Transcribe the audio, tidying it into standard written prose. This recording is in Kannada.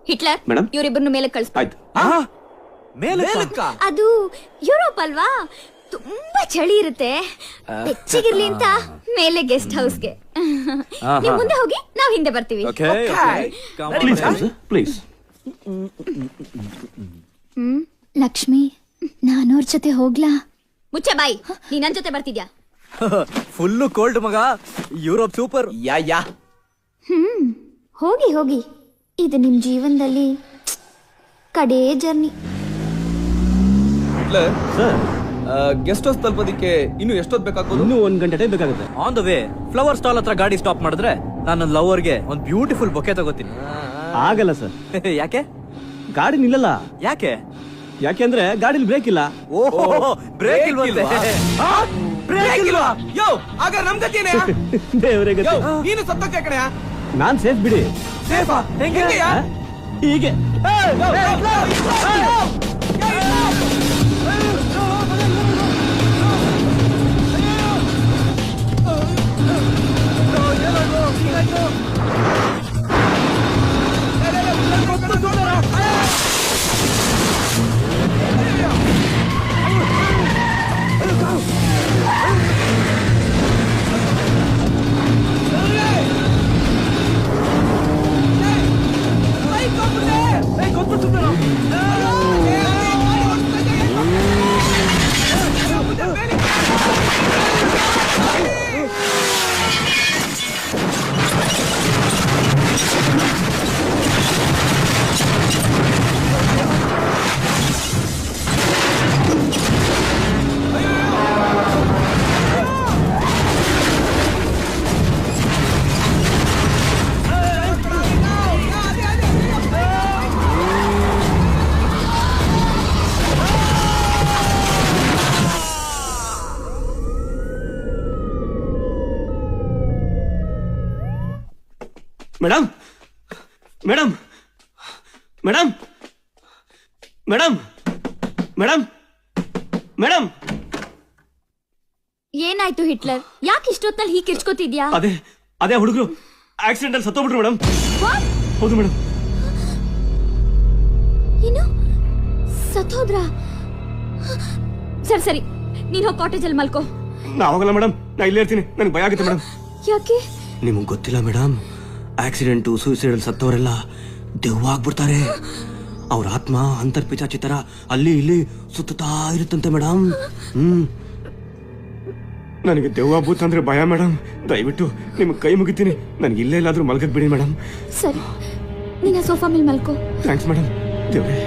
ಹಿಟ್ಲರ್ ಮೇಡಮ್ ಇವರಿಬ್ಬರನ್ನು ಮೇಲೆ ಕಳಿಸ್ತಾರೆ. ಅದು ಯುರೋಪ್ ಅಲ್ವಾ, ತುಂಬಾ ಚಳಿ ಇರುತ್ತೆ, ಬೆಚ್ಚಗಿರ್ಲಿ ಅಂತ ಮೇಲೆ ಗೆಸ್ಟ್ ಹೌಸ್ಗೆ. ನೀವು ಮುಂದೆ ಹೋಗಿ, ನಾವು ಹಿಂದೆ ಬರ್ತೀವಿ. ಪ್ಲೀಸ್. ಲಕ್ಷ್ಮಿ, ನಾನು ಅವ್ರ ಜೊತೆ ಹೋಗ್ಲಾ? ಮುಚ್ಚೆ ಬಾಯಿ, ನೀ ನನ್ ಜೊತೆ ಬರ್ತಿದ್ಯಾ? ಫುಲ್ಲು ಕೋಲ್ಡ್ ಮಗ, ಯುರೋಪ್ ಸೂಪರ್. ಯಾ ಹೋಗಿ ಹೋಗಿ, ಇದು ನಿಮ್ ಜೀವನದಲ್ಲಿ ಕಡೇ ಜರ್ನಿ. ಸರ್, ಗೆಸ್ಟ್ ಹೌಸ್ ತಲುಪೋದಿಕ್ಕೆ ಇನ್ನು ಎಷ್ಟೊತ್ತು ಬೇಕಾಗ್ಬೋದು? ಇನ್ನೂ 1 ಗಂಟೆ ಟೈಮ್ ಬೇಕಾಗುತ್ತೆ. On the way flower stall ಹತ್ರ ಗಾಡಿ ಸ್ಟಾಪ್ ಮಾಡಿದ್ರೆ ನಾನು ಲವರ್ಗೆ ಒಂದು ಬ್ಯೂಟಿಫುಲ್ ಬೊಕೆ ತಗೋತೀನಿ. ಆಗಲ್ಲ ಸರ್. ಯಾಕೆ? ಗಾಡಿ ನಿಲ್ಲಲ್ಲ. ಯಾಕೆ? ಯಾಕೆಂದ್ರೆ ಗಾಡಿಲಿ ಬ್ರೇಕ್ ಇಲ್ಲ. ಓಹೋ, ಬ್ರೇಕ್ ಇಲ್ವಾ? ಯೋ, ಆಗ ನಮ್ ಗತಿಯೇನೆ? ದೇವರೇ ಗತಿ. ನೀನು ಸತ್ತೋಕೆ ಕಣೆಯಾ? ನಾನ್ ಸೇಫ್ ಬಿಡಿ. ಸೇಫಾ? ಹೆಂಗೆಯಾ? ಹೀಗೆ. Madam, madam, madam, madam, madam, madam. ಏನಾಯ್ತು ಹಿಟ್ಲರ್? ಯಾಕೆ ಇಷ್ಟೊತ್ತಲ್ಲಿ ಹೀಗೆ ಕಿರ್ಚ್ಕೋತಿದ್ಯಾ? ಅದೇ ಹುಡುಗರು ಆಕ್ಸಿಡೆಂಟ್ ಅಲ್ಲಿ ಸತ್ತೋಗ್ಬಿಟ್ರು ಮೇಡಮ್. ಹೌದು ಮೇಡಮ್. ಏನು, ಸತ್ತೋದ್ರ? ಸರಿ ಸರಿ, ನೀನ್ ಹೋಗಿ ಕಾಟೇಜ್ ಅಲ್ಲಿ ಮಲ್ಕೋ. ನಾವಾಗಲ್ಲ ಮೇಡಮ್, ನಾ ಇಲ್ಲೇ ಇರ್ತೀನಿ. ನನಗೆ ಭಯ ಆಗುತ್ತೆ ಮೇಡಮ್. ಯಾಕೆ? ನಿಮಗ್ ಗೊತ್ತಿಲ್ಲ ಮೇಡಮ್, ಆಕ್ಸಿಡೆಂಟು ಸೂಸೈಡ್ ಅಲ್ಲಿ ಸತ್ತವರೆಲ್ಲ ದೆವ್ವಾಗ್ಬಿಡ್ತಾರೆ. ಅವ್ರ ಆತ್ಮ ಅಂತರ್ಪಿಚಾಚಿ ತರ ಅಲ್ಲಿ ಇಲ್ಲಿ ಸುತ್ತಾ ಇರುತ್ತಂತೆ ಮೇಡಮ್. ನನಗೆ ದೆವ್ವ ಭೂತ ಅಂದ್ರೆ ಭಯ ಮೇಡಮ್. ದಯವಿಟ್ಟು ನಿಮ್ಗೆ ಕೈ ಮುಗಿತೀನಿ, ನನಗೆ ಇಲ್ಲೇ ಎಲ್ಲಾದ್ರೂ ಮಲ್ಗಕ್ ಬಿಡಿ ಮೇಡಮ್. ಸರಿ, ನೀನ ಸೋಫಾ ಮೇಲೆ ಮಲ್ಕೋ. Thanks madam. ದೇವ್ರೆ.